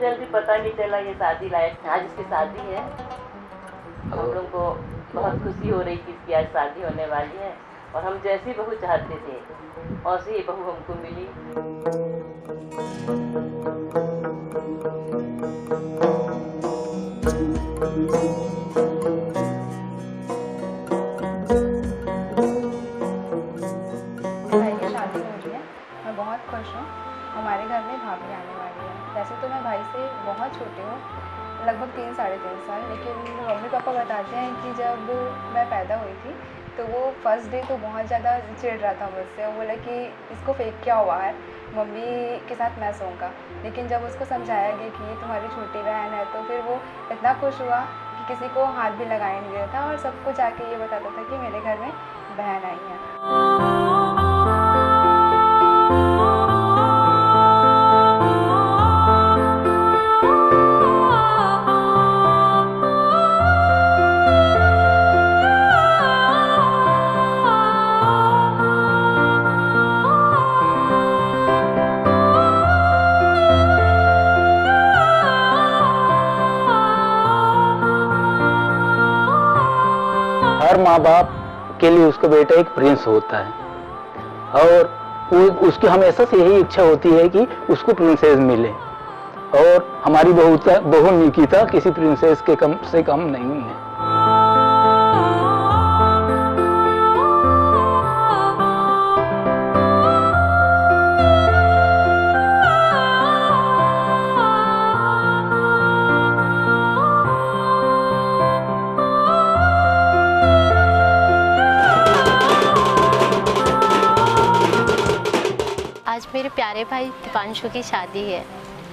जल्दी पता नहीं चला ये शादी लायक। आज इसकी शादी है, हम लोग को बहुत खुशी हो रही कि इसकी आज शादी होने वाली है और हम जैसी बहू चाहते थे वैसी ही बहू हमको मिली। शादी हो रही है, मैं बहुत खुश हूँ। हमारे घर में भाभी आने वाली है। वैसे तो मैं भाई से बहुत छोटी हूँ, लगभग 3-3.5 साल, लेकिन मम्मी पापा बताते हैं कि जब मैं पैदा हुई थी तो वो फर्स्ट डे तो बहुत ज़्यादा चिढ़ रहा था मुझसे। वो बोला कि इसको फेक क्या हुआ है, मम्मी के साथ मैं सोऊंगा। लेकिन जब उसको समझाया गया कि ये तुम्हारी छोटी बहन है तो फिर वो इतना खुश हुआ कि किसी को हाथ भी लगाए नहीं देता था और सबको जाके ये बताता था कि मेरे घर में बहन आई है। हर माँ बाप के लिए उसका बेटा एक प्रिंस होता है और उसकी हमेशा से यही इच्छा होती है कि उसको प्रिंसेस मिले और हमारी बहू निकिता किसी प्रिंसेस के कम से कम नहीं है। आज मेरे प्यारे भाई दीपांशु की शादी है।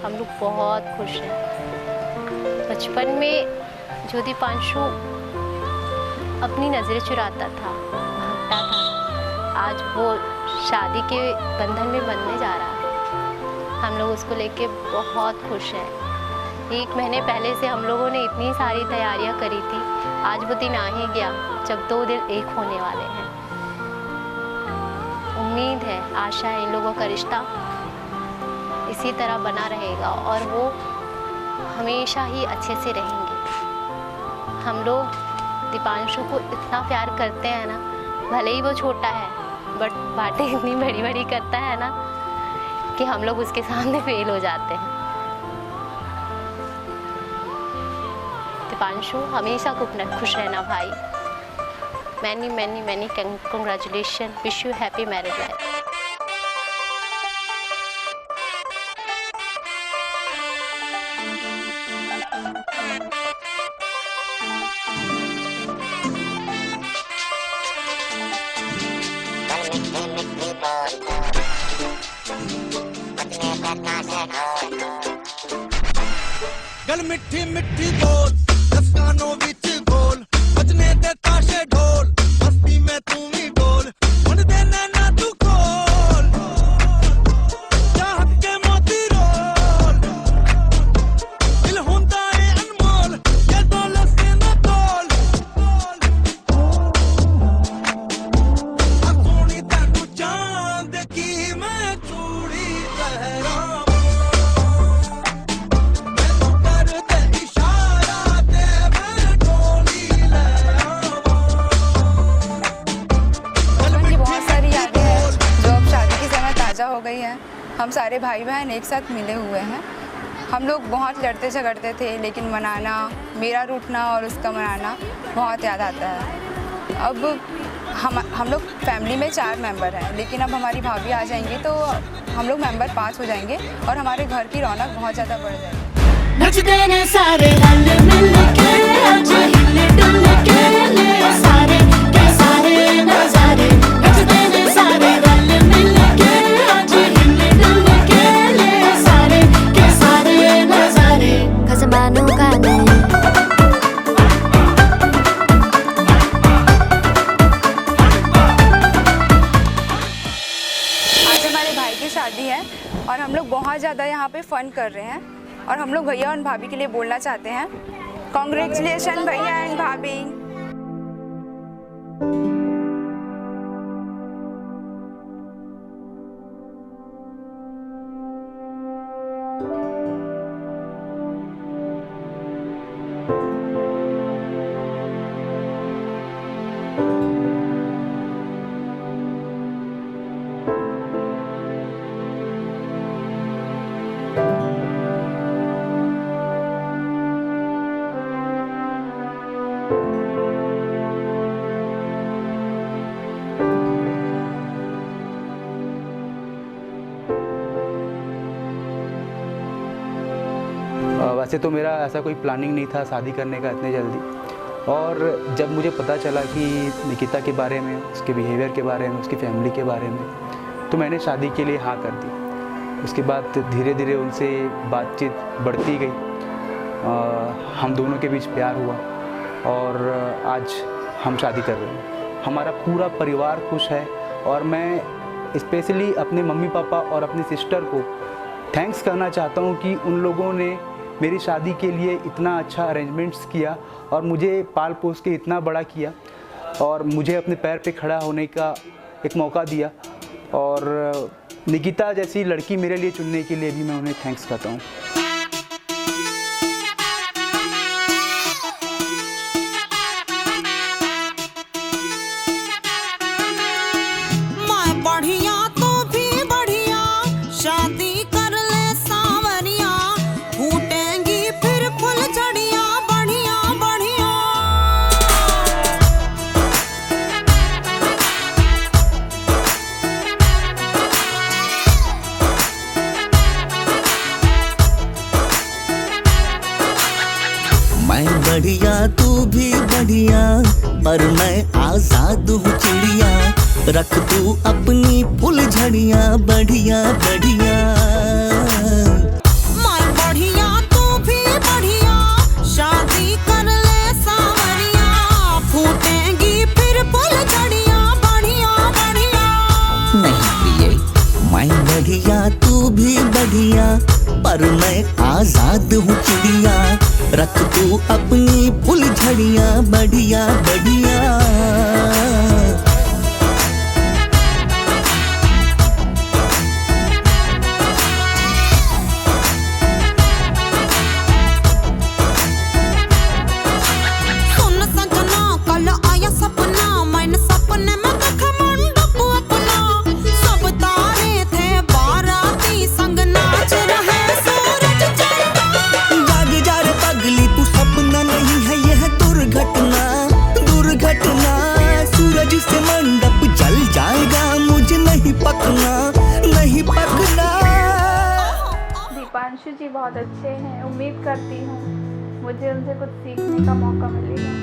हम लोग बहुत खुश हैं। बचपन में जो दीपांशु अपनी नज़रें चुराता था, भागता था, आज वो शादी के बंधन में बंधने जा रहा है। हम लोग उसको लेके बहुत खुश हैं। 1 महीने पहले से हम लोगों ने इतनी सारी तैयारियां करी थी। आज वो दिन आ ही गया जब 2 दिल एक होने वाले हैं। उम्मीद है, आशा है इन लोगों का रिश्ता इसी तरह बना रहेगा और वो हमेशा ही अच्छे से रहेंगे। हम लोग दीपांशु को इतना प्यार करते हैं ना, भले ही वो छोटा है बट बातें इतनी बड़ी बड़ी करता है ना कि हम लोग उसके सामने फेल हो जाते हैं। दीपांशु हमेशा खुश रहना भाई। Many congratulations. Wish you happy married life. गल मिठी मिठी बोल, दस कानों विच गोल, बजने दे ताशे ढोल, मस्ती में तू भी डोल, मन दे नैना तू खोल, चाहत के मोती रोल, दिल होंदा है अनमोल, ये दौलत से न तोल, सोनी तैनू चांद की मैं चूड़ी लहरा। हो गई है। हम सारे भाई बहन एक साथ मिले हुए हैं। हम लोग बहुत लड़ते झगड़ते थे, लेकिन मनाना, मेरा रूठना और उसका मनाना बहुत याद आता है। अब हम लोग फैमिली में 4 मेंबर हैं, लेकिन अब हमारी भाभी आ जाएंगी तो हम लोग मेंबर 5 हो जाएंगे और हमारे घर की रौनक बहुत ज़्यादा बढ़ जाएगी। नचते ने सारे रल मिल के, आज हिले डुल के ले सारे के सारे नजारे, नचते ने सारे रल मिल के, आज हिले डुल के ले सारे के सारे बहुत ज़्यादा यहाँ पे फ़न कर रहे हैं और हम लोग भैया और भाभी के लिए बोलना चाहते हैं, कॉन्ग्रेचुलेशन भैया एंड भाभी। वैसे तो मेरा ऐसा कोई प्लानिंग नहीं था शादी करने का इतने जल्दी, और जब मुझे पता चला कि निकिता के बारे में, उसके बिहेवियर के बारे में, उसकी फैमिली के बारे में, तो मैंने शादी के लिए हाँ कर दी। उसके बाद धीरे धीरे उनसे बातचीत बढ़ती गई, हम दोनों के बीच प्यार हुआ और आज हम शादी कर रहे हैं। हमारा पूरा परिवार खुश है और मैं स्पेशली अपने मम्मी पापा और अपनी सिस्टर को थैंक्स करना चाहता हूँ कि उन लोगों ने मेरी शादी के लिए इतना अच्छा अरेंजमेंट्स किया और मुझे पाल पोस के इतना बड़ा किया और मुझे अपने पैर पे खड़ा होने का एक मौका दिया। और निकिता जैसी लड़की मेरे लिए चुनने के लिए भी मैं उन्हें थैंक्स करता हूँ। मैं बढ़िया तो भी बढ़िया, शादी कर ले सांवरिया, फूटेंगी फिर फुलझड़ियाँ बढ़िया बढ़िया। मैं बढ़िया तू भी बढ़िया, पर मैं आजाद हूँ चिड़िया, रख तू अपनी फुलझड़ियाँ बढ़िया बढ़िया। मैं बढ़िया तू भी बढ़िया, शादी कर ले सांवरिया, फूटेंगी फिर फुलझड़ियाँ बढ़िया बढ़िया। नहीं प्रिय, मैं बढ़िया तू भी बढ़िया, पर मैं आजाद हूँ चिड़िया, रख तू अपनी फुलझड़ियाँ बढ़िया बढ़िया। दीपांशु जी बहुत अच्छे हैं, उम्मीद करती हूँ मुझे उनसे कुछ सीखने का मौका मिलेगा।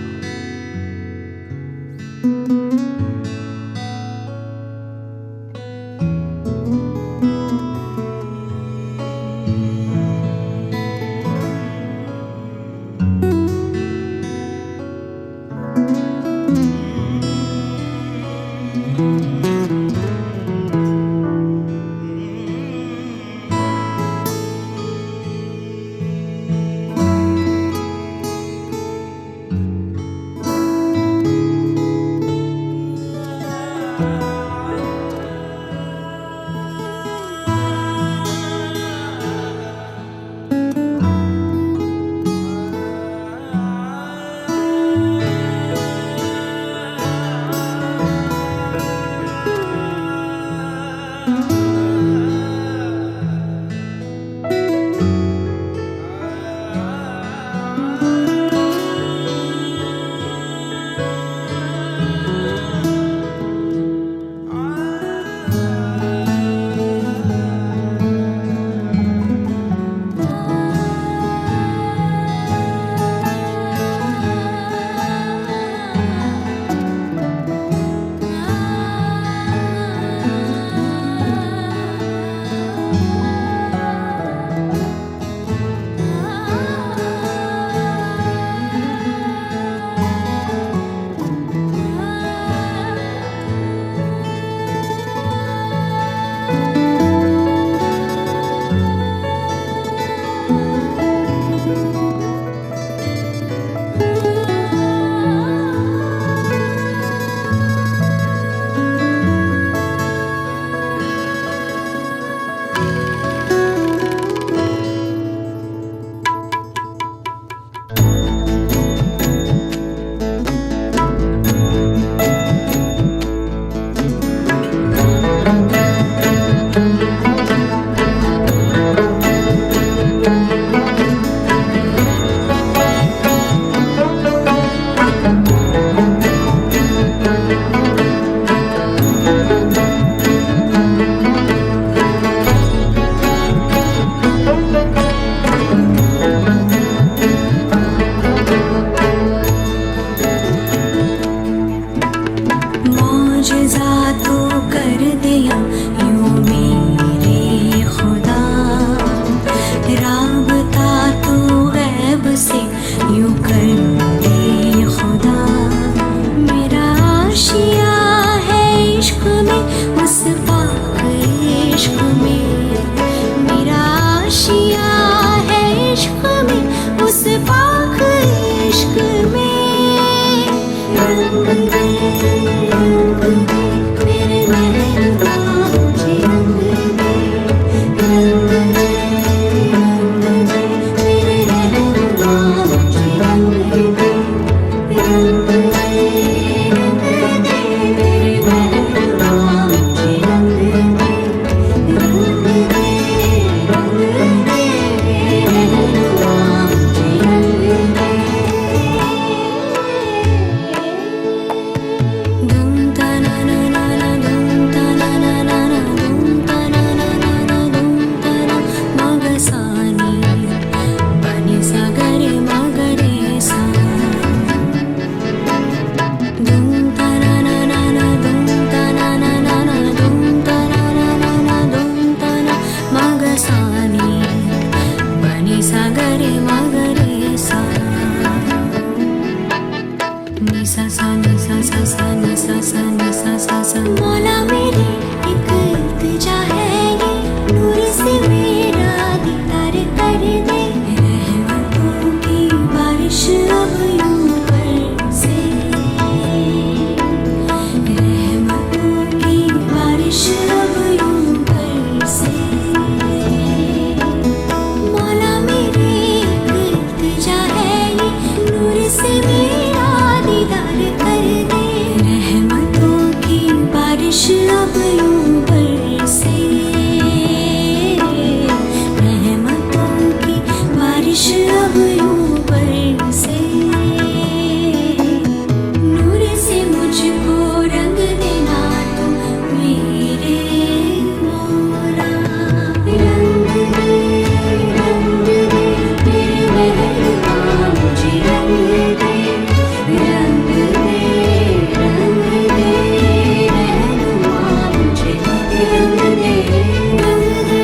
नि सा सा नि सा सा सा नि सा सा नि सा सा सा। मौला मेरी एक इल्तिजा है ये, नूर से मेरा दीदार कर दे, रहमतों की बारिश अब यूं बरसे, रहमतों की बारिश अब यूं बरसे। मौला मेरी एक इल्तिजा है ये, नूर से मेरा दीदार कर दे, रहमतों की बारिश अब यूं बरसे, रहमतों की बारिश अब यूं बरसे। नूर से मुझको रंग देना तो मेरे मौला, रंग दे मेरे मेहरबान मुझे रंग दे, रंग दे रहनुमा मुझे रंग दे, रंग दे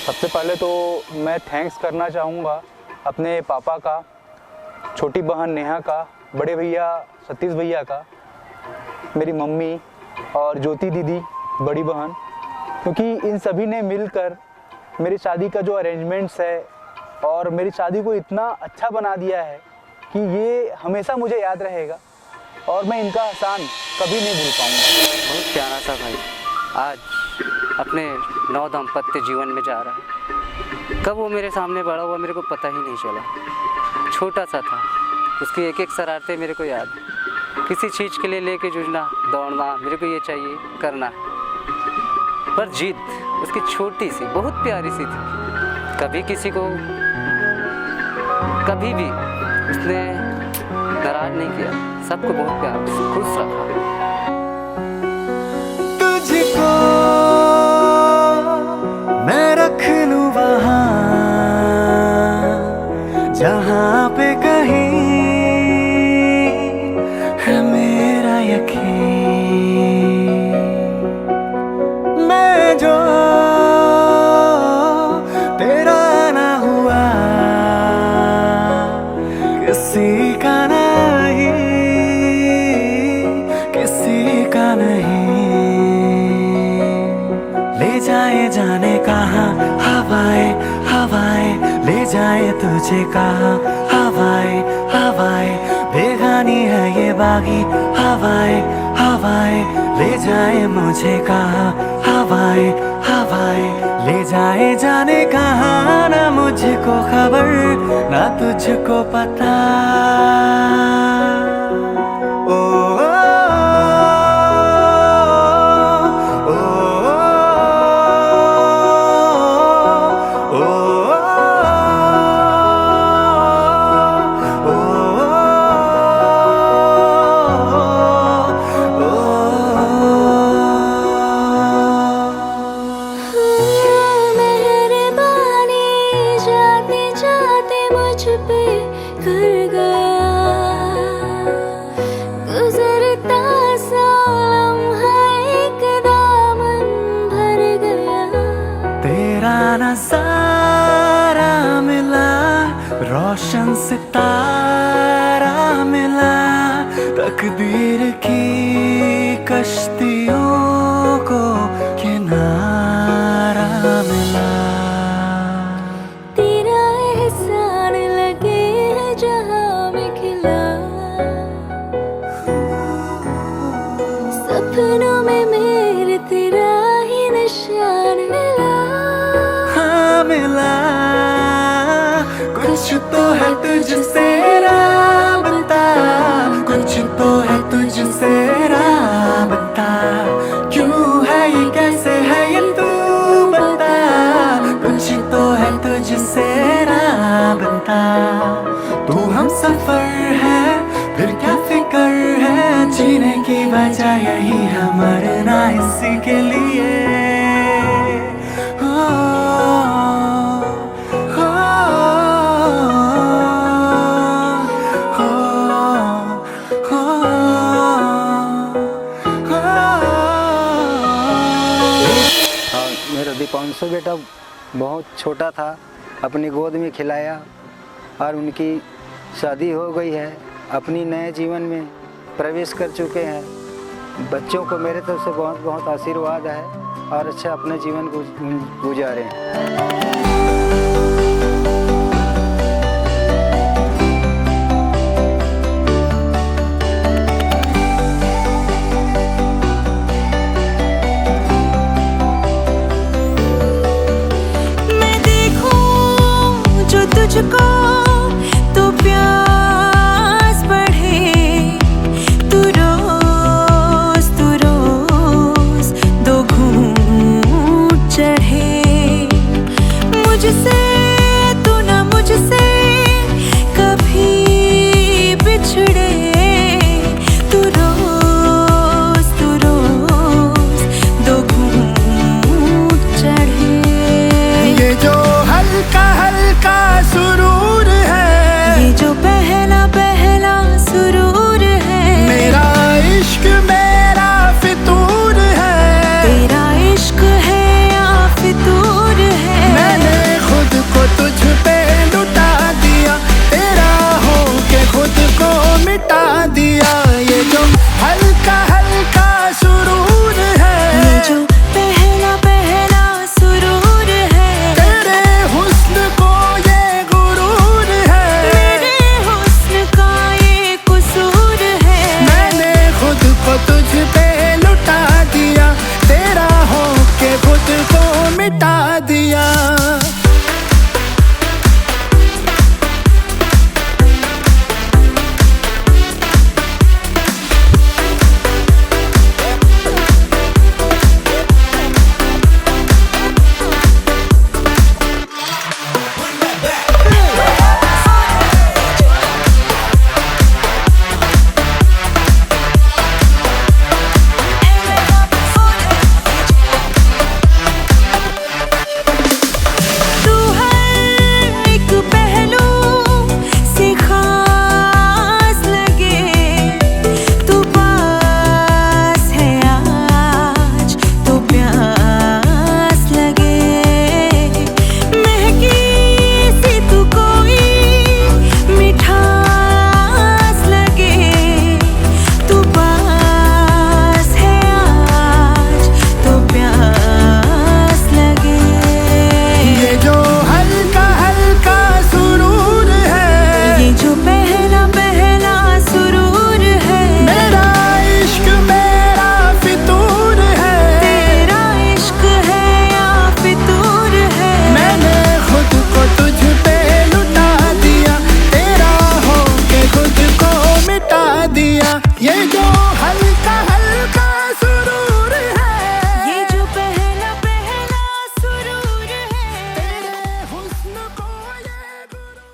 सबसे पहले तो मैं थैंक्स करना चाहूँगा अपने पापा का, छोटी बहन नेहा का, बड़े भैया सतीश भैया का, मेरी मम्मी और ज्योति दीदी बड़ी बहन, क्योंकि इन सभी ने मिलकर मेरी शादी का जो अरेंजमेंट्स है और मेरी शादी को इतना अच्छा बना दिया है कि ये हमेशा मुझे याद रहेगा और मैं इनका एहसान कभी नहीं भूल पाऊँगा। बहुत प्यारा सा भाई आज अपने नव दाम्पत्य जीवन में जा रहा है। कब वो मेरे सामने बड़ा हुआ मेरे को पता ही नहीं चला। छोटा सा था, उसकी एक एक शरारतें मेरे को याद, किसी चीज़ के लिए लेके जूझना, दौड़ना, मेरे को ये चाहिए करना, पर जिद उसकी छोटी सी बहुत प्यारी सी थी। कभी किसी को कभी भी उसने नाराज नहीं किया, सबको बहुत प्यार से खुश रखा। तुझको मैं रख लूं वहाँ जहाँ पे कहीं है मेरा यकीन। मैं जो तेरा ना हुआ किसी का नहीं, किसी का नहीं। ले जाए जाने कहाँ हवाएं हवाएं, ले जाए तुझे कहाँ हवाएं हवाएं। बेगानी है ये बागी हवाएं हवाएं, ले जाए मुझे कहाँ हवाएं हवाएं। ले जाए जाने कहाँ, ना मुझको खबर ना तुझको पता। मेहरबानी जाते जाते मुझ पे कर गया। तकदीर की कश्तियों को किनारा मिला। तेरा एहसान लगे जहां में खिला, सपनों में मेरे तेरा ही निशान मिला। हाँ मिला, कुछ तो है तुझसे राबता, कुछ तो है तुझसे राबता। क्यों है ये, कैसे है ये, तू बता। कुछ तो है तुझसे राबता। तू हम सफर है, फिर क्या फिक्र है। जीने की वजह यही है, मरना इसी के लिए। मेरा दीपांशु बेटा बहुत छोटा था, अपनी गोद में खिलाया और उनकी शादी हो गई है, अपनी नए जीवन में प्रवेश कर चुके हैं। बच्चों को मेरे तरफ से बहुत बहुत आशीर्वाद है और अच्छा अपने जीवन गुजारे हैं। तुझको तो प्यास बढ़े, तू रोज दो घूंट चढ़े। मुझसे तू ना मुझसे कभी बिछड़े, तू रोज दो घूंट चढ़े। ये जो हल्का हल्का सुरूर है, ये जो पहला पहला सुरूर है। मेरा इश्क मेरा फितूर है, तेरा इश्क है या फितूर है। मैंने खुद को तुझ पे लुटा दिया, तेरा हो के खुद को मिटा दिया। ये जो हल्का हल्का सुरूर है, ये जो पहला पहला सुरूर है। तेरे हुस्न को ये गुरूर है, मेरे हुस्न का ये कसूर है। मैंने खुद को तुझ पे लुटा दिया, तेरा हो के खुद को मिटा दिया। तू हर एक पहलू से खास लगे, तू पास है आज तो प्यास लगे। महकी सी तू कोई मिठास लगे, तू पास है आज तो प्यास लगे। ये जो हल्का हल्का सुरूर है, ये जो पहला पहला सुरूर है। मेरा इश्क मेरा फितूर है, तेरा इश्क है या फितूर है। मैंने खुद को तुझ पे लुटा दिया, तेरा हो के खुद को मिटा दिया। ये जो हल्का हल्का सुरूर है, ये जो पहला पहला सुरूर है। तेरे हुस्न को ये गुरूर।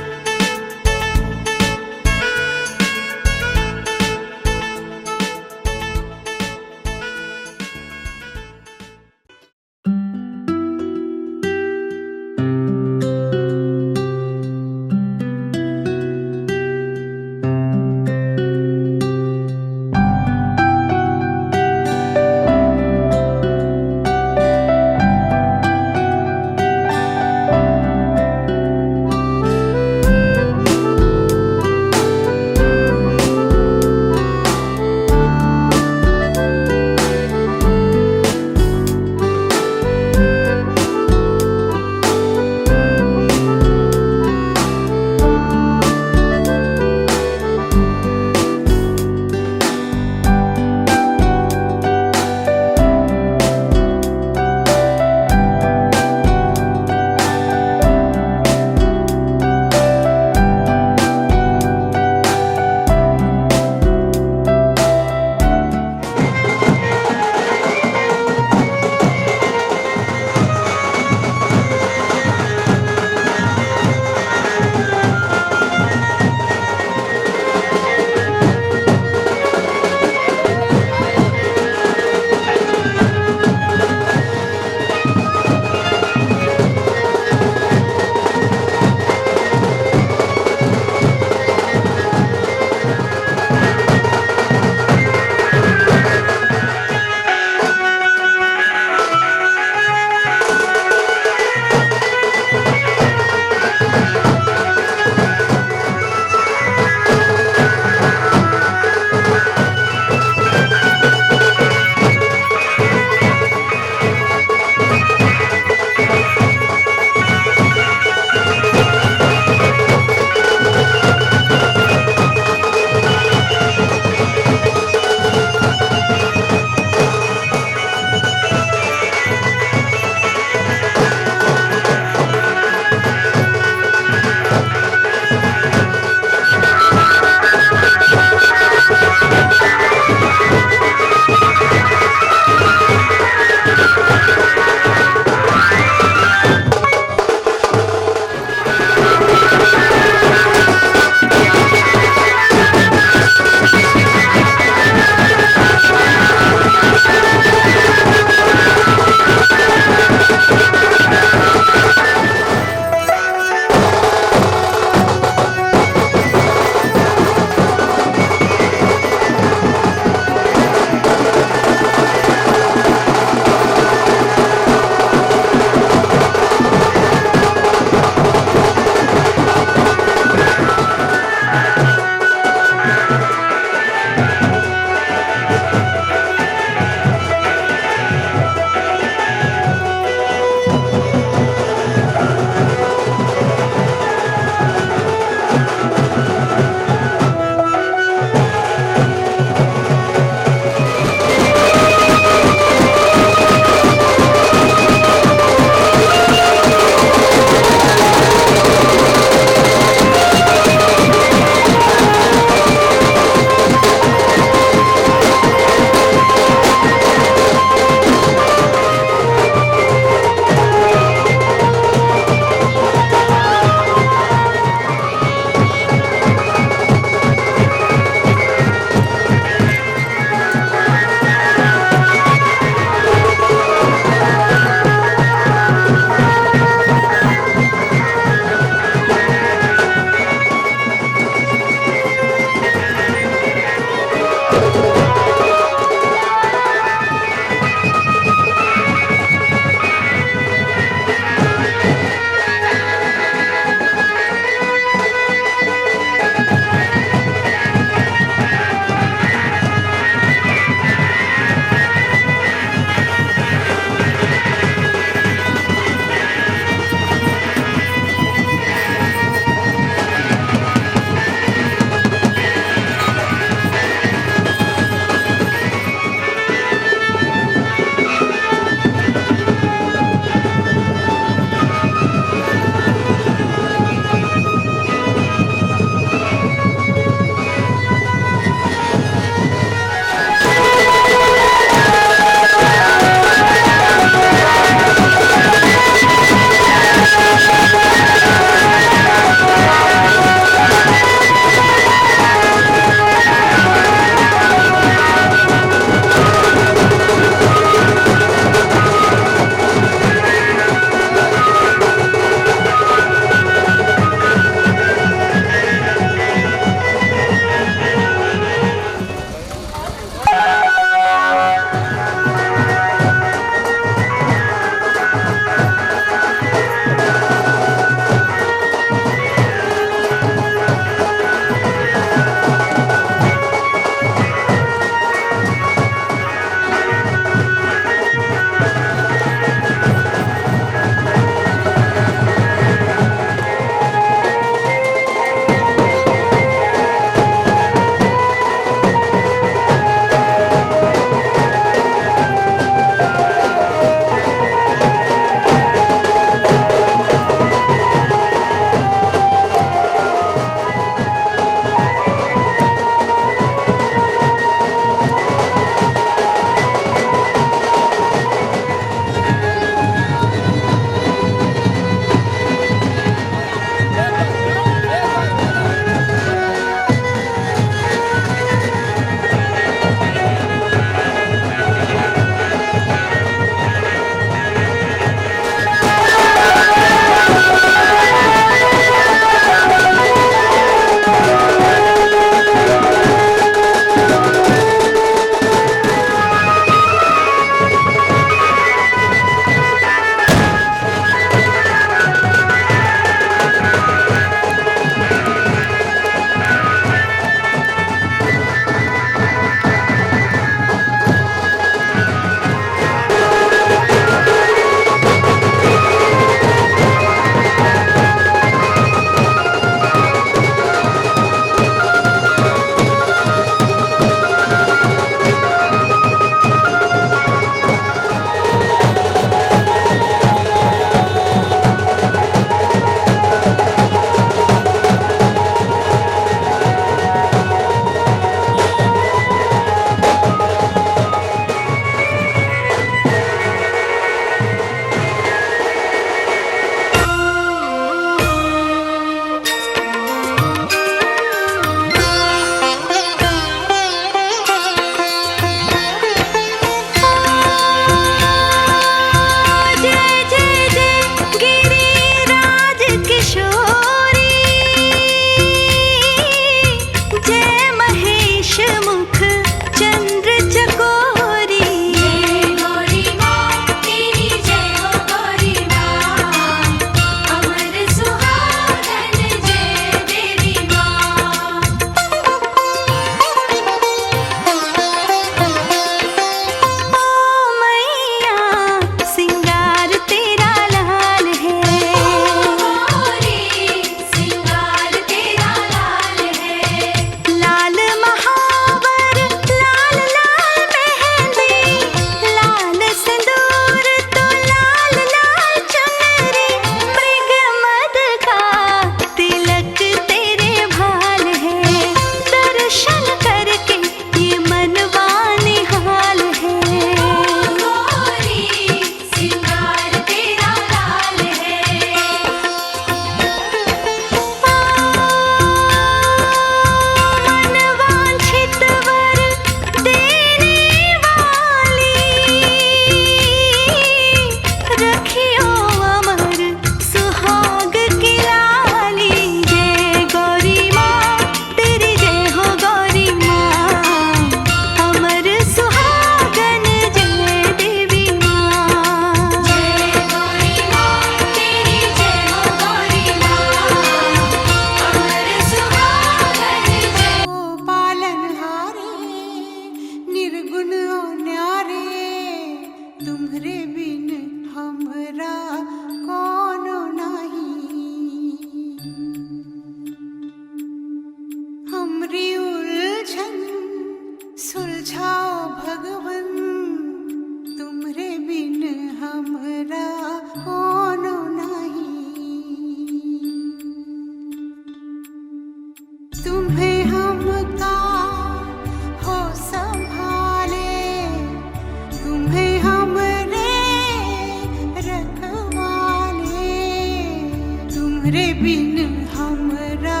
तुम्हारे बिन हमरा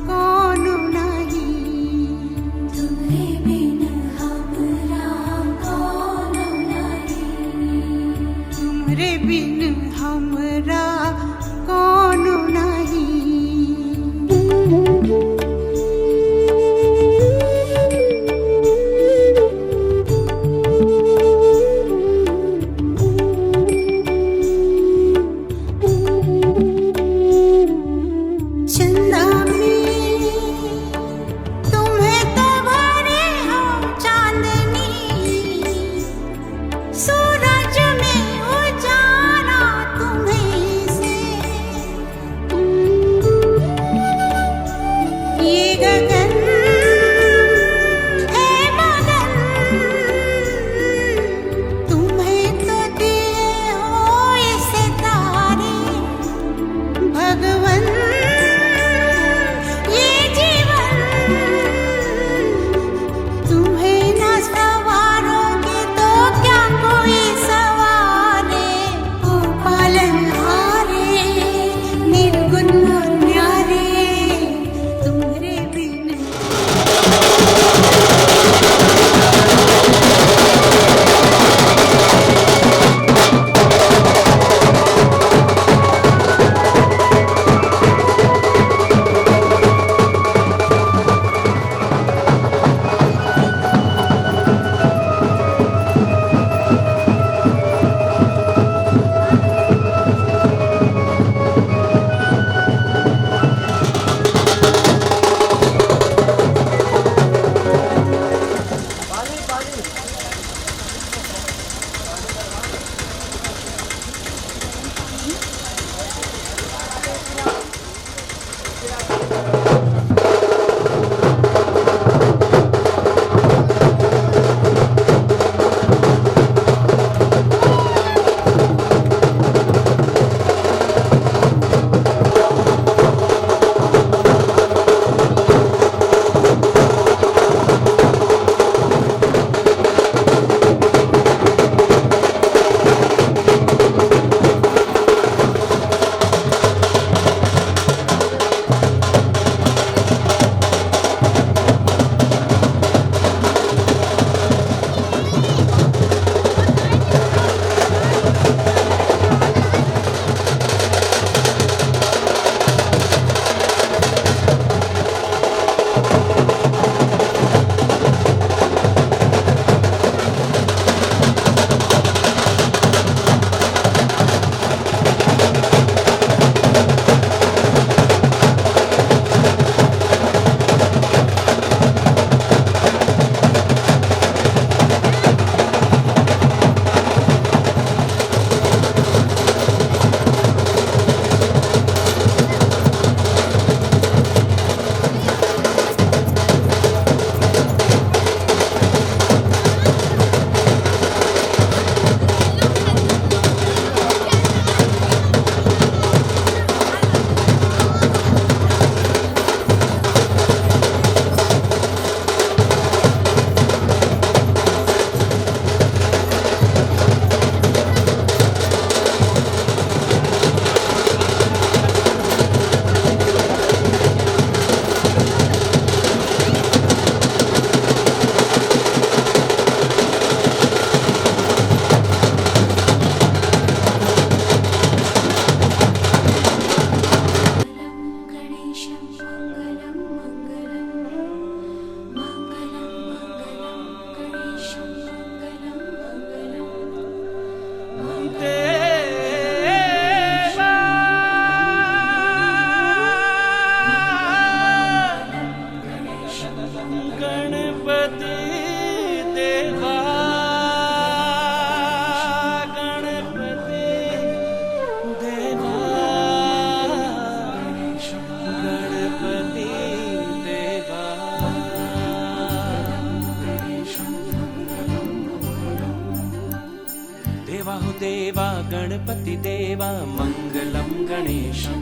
कौन नहीं, तुम्हारे बिन हमरा कौन नहीं, तुम्हारे बिन हमरा कौन नहीं। चंदा में तुम्हें तो भरे हम चांदनी, सूरज में उजाला तुम्हें से, ये गगन है मगन, तुम्हें तो दिए हो ये सितारे भगवन, ये जीवन तुम्हें न सवारोगे तो क्या कोई सवारे, ओ पालनहारे निर्गुण और न्यारे, तुम्हारे बिन। देवा गणपति देवा मंगलम गणेशम।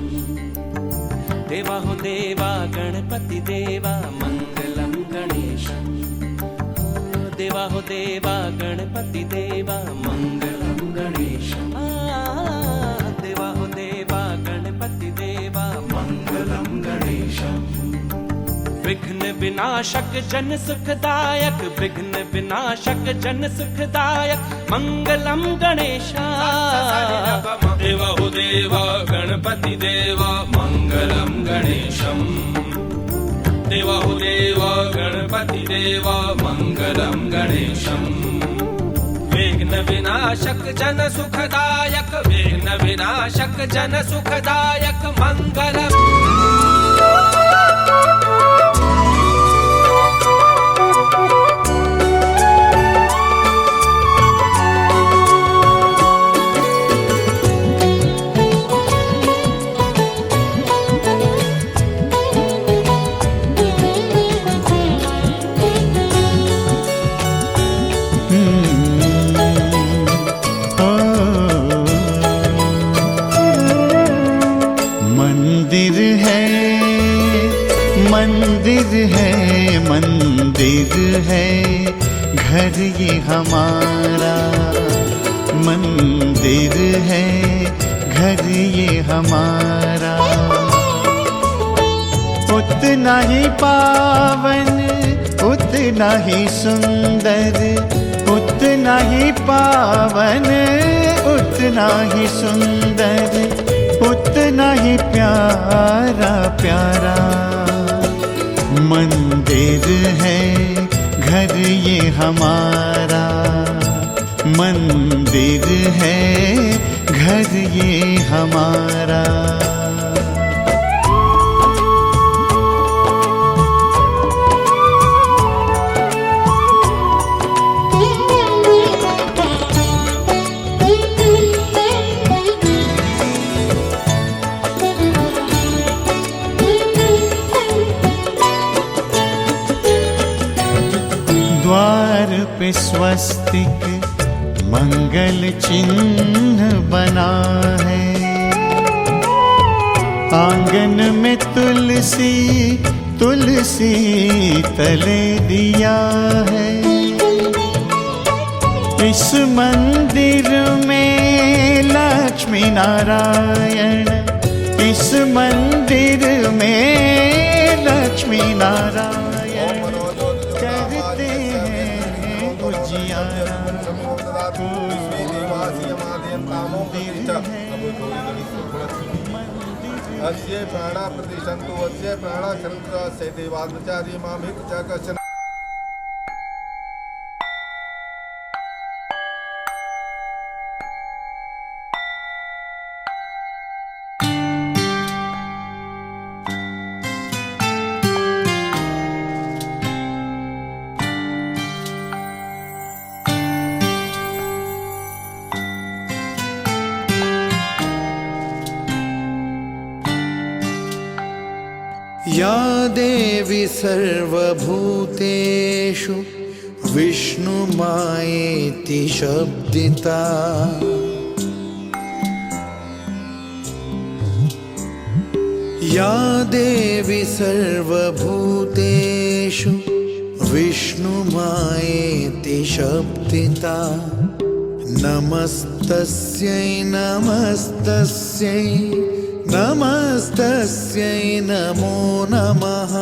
देवा हो देवा गणपति देवा मंगलम गणेशम। देवा हो देवा गणपति देवा मंगलम गणेशम। देवा हो देवा गणपति देवा विनाशक जन सुखदायक, विघ्न विनाशक जन सुखदायक, मंगलम गणेशा। देवा हो देवा गणपति देवा, मंगलम गणेशम। देवा हो देवा गणपति देवा, मंगलम गणेशम। विघ्न विनाशक जन सुखदायक, विघ्न विनाशक जन सुखदायक, मंगलम। मंदिर है, मंदिर है, मंदिर है घर ये हमारा। मंदिर है घर ये हमारा। उतना ही पावन, उतना ही सुंदर, उतना ही पावन, उतना ही सुंदर, उतना ही प्यारा प्यारा। मंदिर है घर ये हमारा। मंदिर है घर ये हमारा। द्वार पे स्वस्तिक मंगल चिन्ह बना है। आंगन में तुलसी, तुलसी तले दिया है। इस मंदिर में लक्ष्मी नारायण, इस मंदिर में लक्ष्मी नारायण करते हैं उजियारा। अस्य प्राणा प्रतिशंतु अस्य प्राणा शंकर से देवात्मचारी मामिक च। या देवी सर्वभूतेषु विष्णुमायेति शब्दिता। या देवी सर्वभूतेषु विष्णुमायेति शब्दिता। नमस्तस्यै नमस्तस्यै नमस्तस्यै नमो नमः।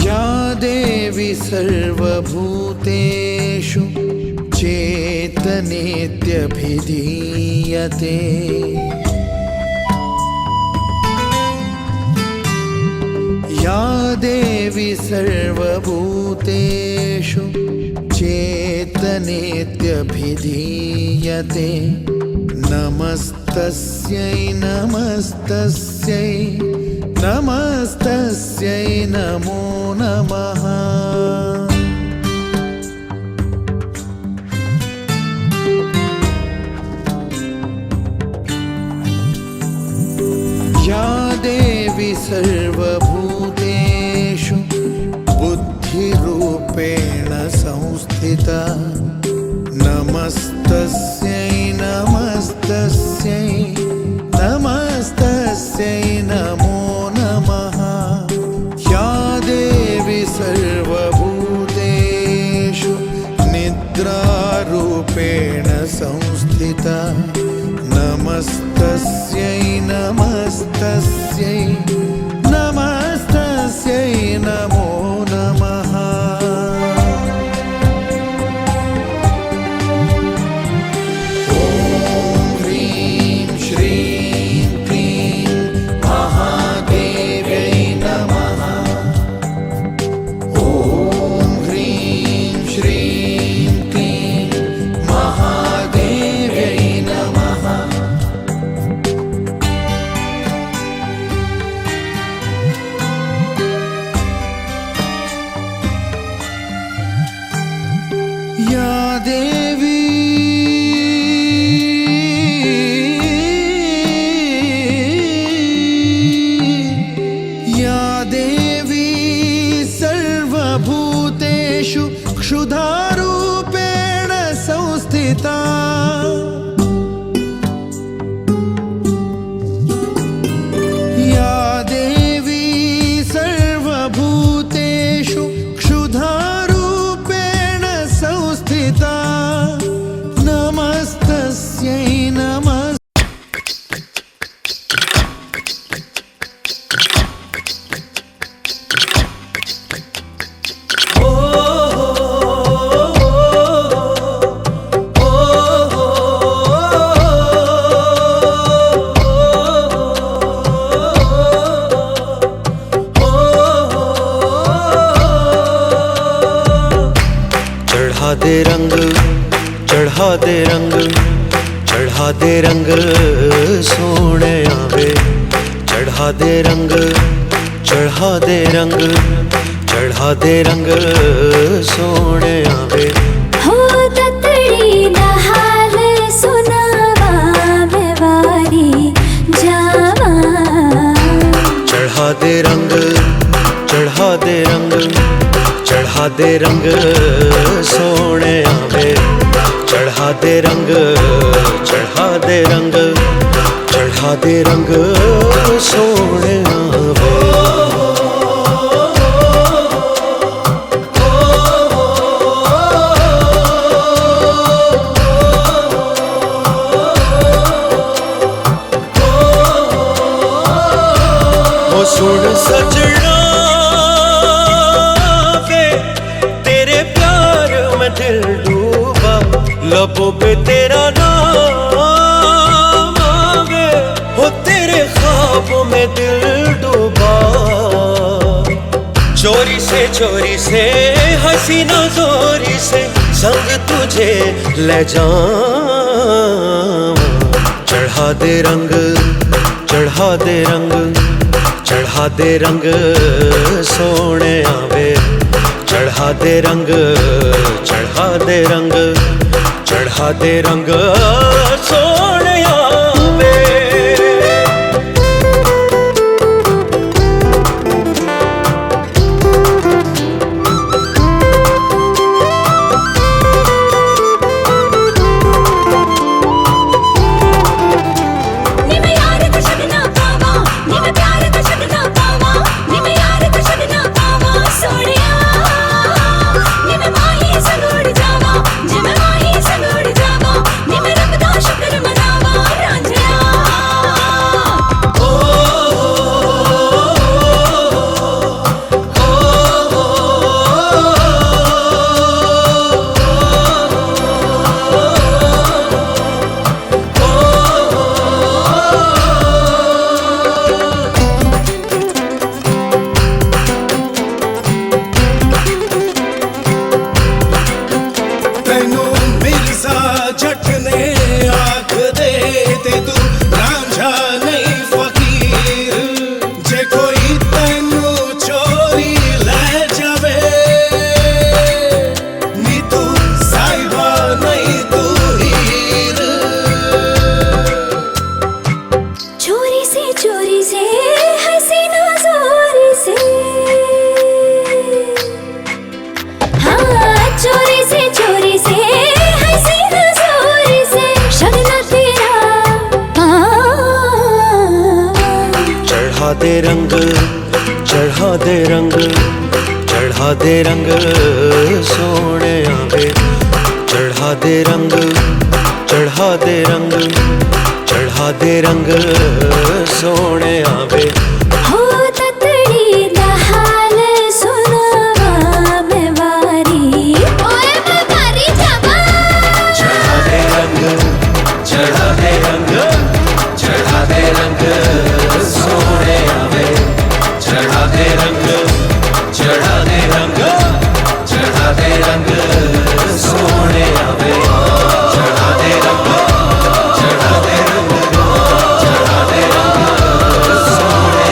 या देवी सर्वभूतेषु चेतनेत्यभिधीयते। या देवी सर्वभूतेषु चेतनेत्यभिधीयते। नमस्तस्यै नमस्तस्यै नमस्तस्यै नमो नमः। या देवी सर्वभूतेषु बुद्धिरूपेण संस्थिता। नमस्तस्यै नमस्तस्यै नमस्तस्यै नमो नमः। या देवी सर्वभूतेषु निद्रारूपेण संस्थिता। देवी या देवी सर्वभूतेषु क्षुधारूपेण संस्थिता या देवी सर्वभूतेषु क्षुधारूपेण संस्थिता नमस्तस्यै नमः चढ़ा दे रंग चढ़ा दे रंग चढ़ा दे रंग सोने आवे चढ़ा दे रंग चढ़ा दे रंग चढ़ा दे रंग सोने आवे हो ततड़ी दा हाल सुनावा मैं वारी जावा चढ़ा दे रंग चढ़ा दे रंग चढ़ा दे रंग सोने आवे चढ़ा दे रंग चढ़ा दे रंग चढ़ा दे रंग सोने आवे ओ सुन सजना वे तेरे प्यार में दिल डूबा लबों पे तेरा नाम आवे हो तेरे ख्वाबों में दिल डूबा चोरी से हसीना जोरी से संग तुझे ले जाऊं चढ़ा दे रंग चढ़ा दे रंग चढ़ा दे रंग सोने आवे चढ़ा दे रंग चढ़ा दे रंग चढ़ा दे रंग सोने आवे दे रंग चढ़ा दे रंग चढ़ा दे रंग सोने आवे चढ़ा दे रंग चढ़ा दे रंग चढ़ा दे रंग सोने आवे हो ततड़ी दा हाल सुनावा मैं वारी ओए मैं वारी जावा चढ़ा दे रंग चढ़ा दे रंग चढ़ा दे रंग सोने आवे चढ़ा दे रंग चढ़ा दे रंग चढ़ा दे रंग सोने आवे चढ़ा दे रंग चढ़ा दे रंग चढ़ा दे रंग सोने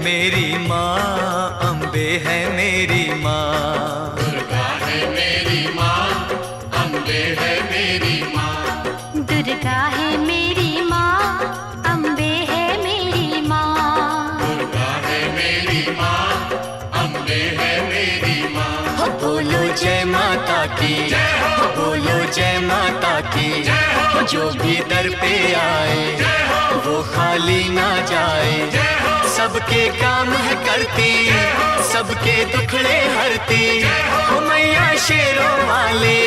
मेरी माँ, अम्बे है मेरी माँ। दुर्गा है मेरी माँ, अम्बे है मेरी माँ। दुर्गा है मेरी माँ, अम्बे है मेरी माँ। दुर्गा है मेरी माँ, अम्बे है मेरी माँ। हो बोलो जय माता की, हो बोलो जय माता की। जो भी दर पे आए वो खाली ना जाए। सबके काम है करती, सबके दुखड़े हरती। हो मैया शेरों वाली,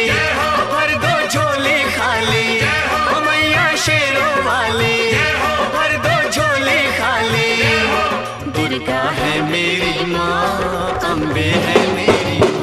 भर दो झोले खाली। हो मैया शेरों वाली, भर दो झोले खाली। दुर्गा है मेरी माँ, अम्बे है मेरी माँ।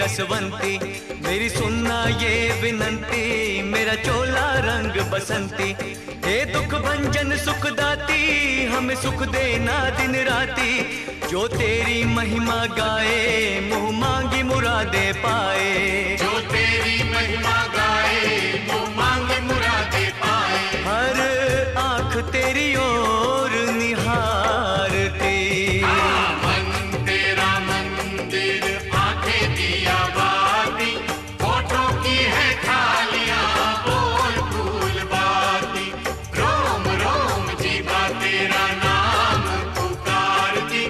रसवंती, मेरी सुनना ये विनंती, मेरा चोला रंग बसंती। हे दुख भंजन सुख दाती, हमें सुख देना दिन राती। जो तेरी महिमा गाए, मुँह मांगी मुरादे पाए। जो तेरी महिमा गाए, मुँह मांगी मुरादे पाए। हर आँख तेरी ओर निहारती। मन तेरा मंदिर, आंखें दिया बाती, फोटो की है थालियां, बोल फूल बाती। रोम रोम जीवा तेरा नाम पुकारती।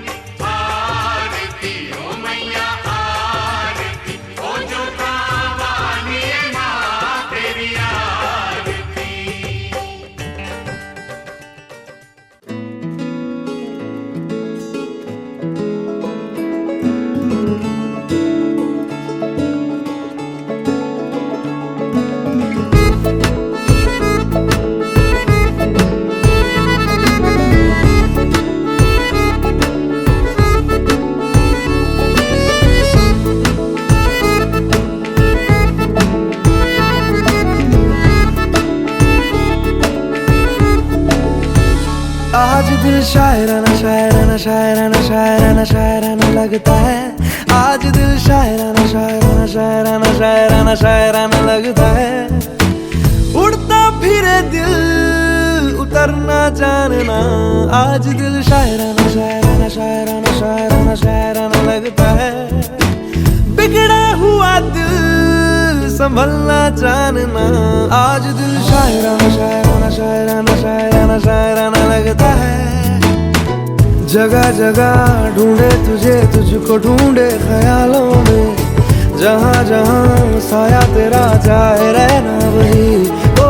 आरती ओ मैया आरती, ओ जो कावानी माँ तेरी आरती। आज दिल शायराना शायराना शायराना शायराना शायराना लगता है। आज दिल शायराना शायराना शायराना शायराना शायराना लगता है। उड़ता फिरे दिल उतरना जानना। आज दिल शायराना शायराना शायराना शायराना शायराना लगता है। बिगड़ा हुआ दिल संभलना जानना। आज दिल शायराना शायराना शायराना शायराना शायराना लगता है। जगह जगह ढूंढे तुझे, तुझको ढूंढे ख्यालों में। जहाँ जहाँ साया तेरा जाए रहना वही। ओ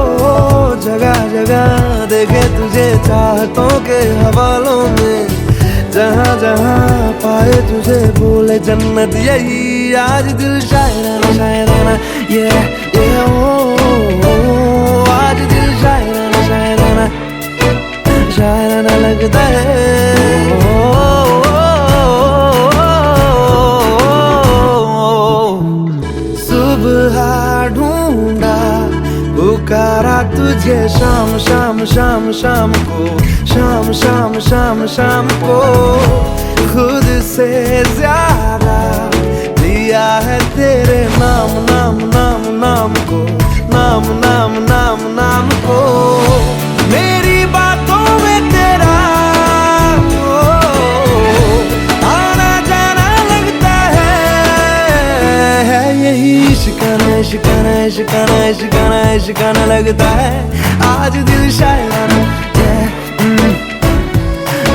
जगह जगह देखे तुझे चाहतों के हवालों में। जहाँ जहाँ पाए तुझे बोले जन्नत यही। आज दिल शायराना शायराना ये ओ आज दिल शायराना शायराना शायराना लगता है। सुबह ढूंढा पुकारा तुझे शाम शाम शाम शाम को। शाम शाम शाम शाम को खुद से ज्यादा लिया है तेरे नाम नाम नाम नाम को। नाम नाम नाम नाम को मेरी बातों में तेरा आना जाना लगता है। यही इश्काना इश्काना इश्काना इश्काना इश्काना लगता है। आज दिल शायराना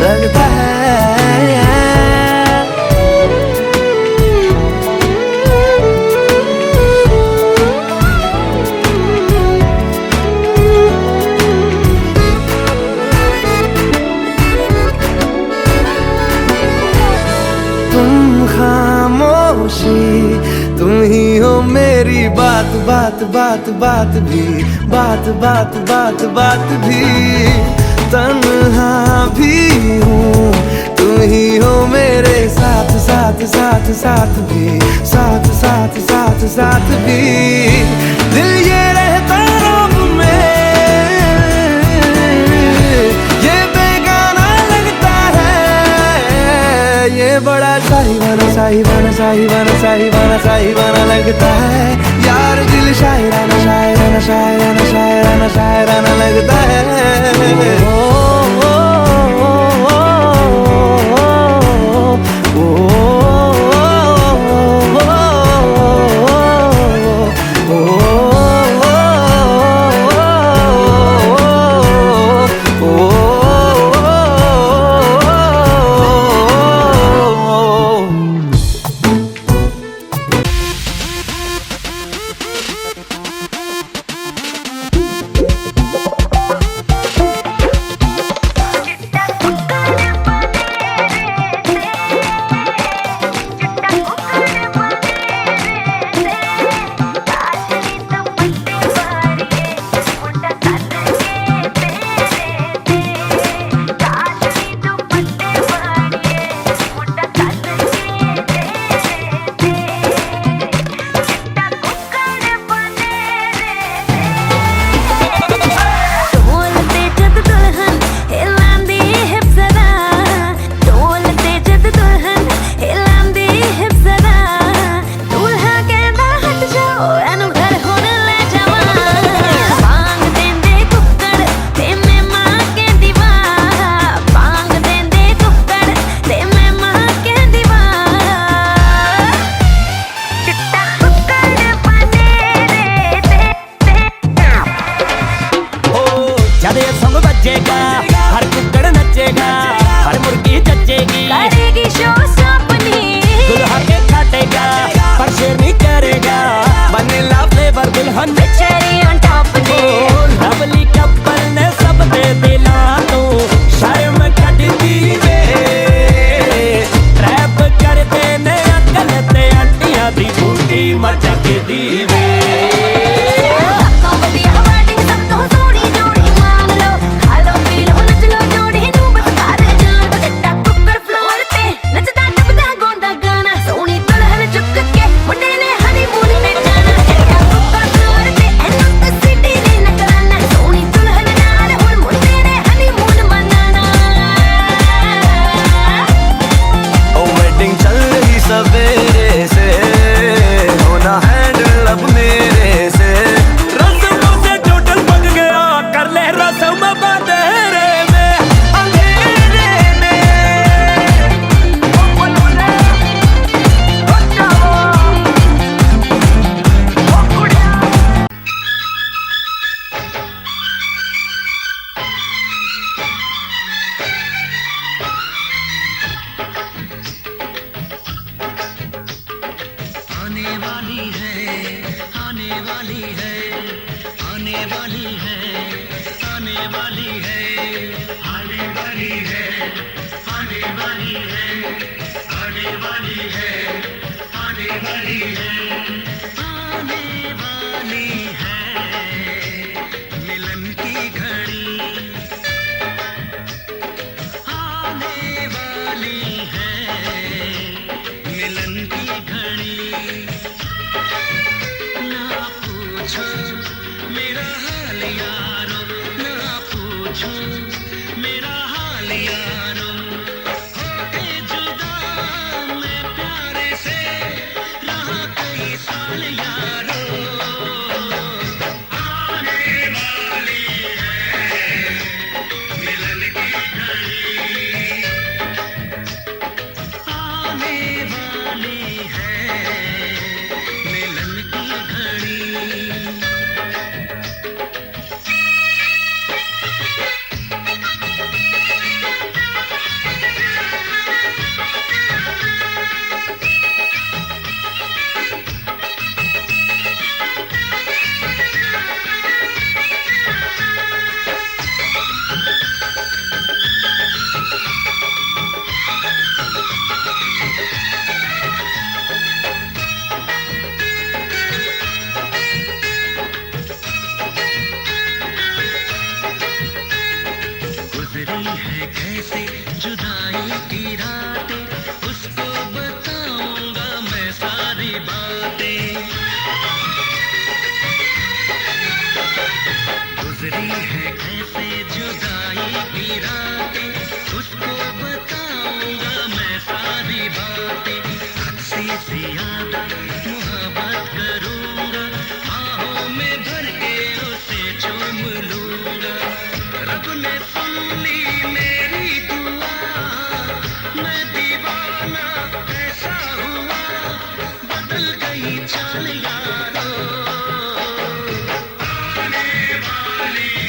लगता है। तुम खामोशी, तुम ही हो मेरी बात बात बात बात भी। बात बात बात बात भी। तन्हा भी हूँ, तुम ही हो मेरे साथ साथ साथ साथ भी। साथ साथ साथ साथ भी। दिल ये रहता रब में, ये बेगाना लगता है। ये बड़ा साहिबाना साहिबाना साहिबाना साहिबाना साहिबाना लगता है। यार दिल शायराना शायराना शायराना शायराना शायराना लगता है। बजेगा, हर कुकड़ नचेगा, हर मुर्गी चचेगी, करेगी शो अपनी, दुल्हा के काटेगा पर शेरनी करेगा, वनीला फ्लेवर दुल्हन चेरी ऑन टॉप ने, लवली कपल ने सब दे दिला तू शर्म कटती वे, ट्रैप करते ने अकल ते आंटियां दी बूटी मचकदी वे। सवेरे से होना हैंडल अब मेरे से, रस्मों से टोटल पक गया, कर ले रस्म बंधेरे में, अंधेरे में। आने वाली है, आने वाली है, आने वाली है, आने वाली है, आने वाली है, आने वाली है, आने वाली है, आने वाली है, आने वाली है मिलन की घड़ी, आने वाली है मिलन की घड़ी। ना पूछो मेरा हाल यारो, ना पूछो मेरा हाल यारो, होके जुदा मैं प्यारे से रहा कई साल यारो। आने वाली है मिलन की घड़ी, आने वाली है मिलन की घड़ी। गुजरी है कैसे जुदाई की रातें, उसको बताऊंगा मैं सारी बातें। गुजरी है कैसे जुदाई की रातें, उसको बताऊंगा मैं सारी बातें। हद से ज्यादा मोहब्बत करूंगा, बाहों में भर के उसे चूम लूंगा। रब ने सुन ली मेरी दुआ, मैं दीवाना ऐसा हुआ, बदल गई चाल यारो। आने वाली